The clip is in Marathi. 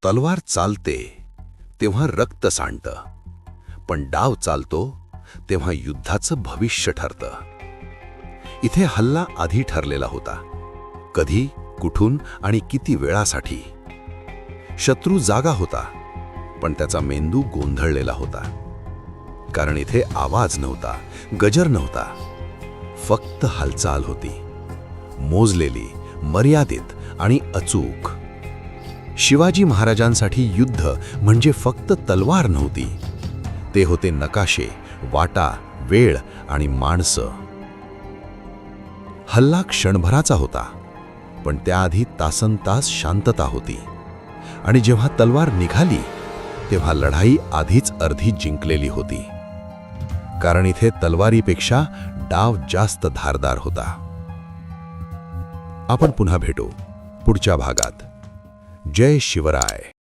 तलवार चालते तेव्हा रक्त सांडतं, पण डाव चालतो तेव्हा युद्धाचं भविष्य ठरतं. इथे हल्ला आधी ठरलेला होता, कधी, कुठून आणि किती वेळासाठी. शत्रू जागा होता, पण त्याचा मेंदू गोंधळलेला होता. कारण इथे आवाज नव्हता, गजर नव्हता, फक्त हालचाल होती, मोजलेली, मर्यादित आणि अचूक. शिवाजी महाराजांसाठी युद्ध म्हणजे फक्त तलवार नव्हती, ते होते नकाशे, वाटा, वेळ आणि माणसं. हल्ला क्षणभराचा होता, पण त्याआधी तासनतास शांतता होती. आणि जेव्हा तलवार निघाली तेव्हा लढाई आधीच अर्धी जिंकलेली होती. कारण इथे तलवारीपेक्षा डाव जास्त धारदार होता. आपण पुन्हा भेटू पुढच्या भागात. जय शिवराय.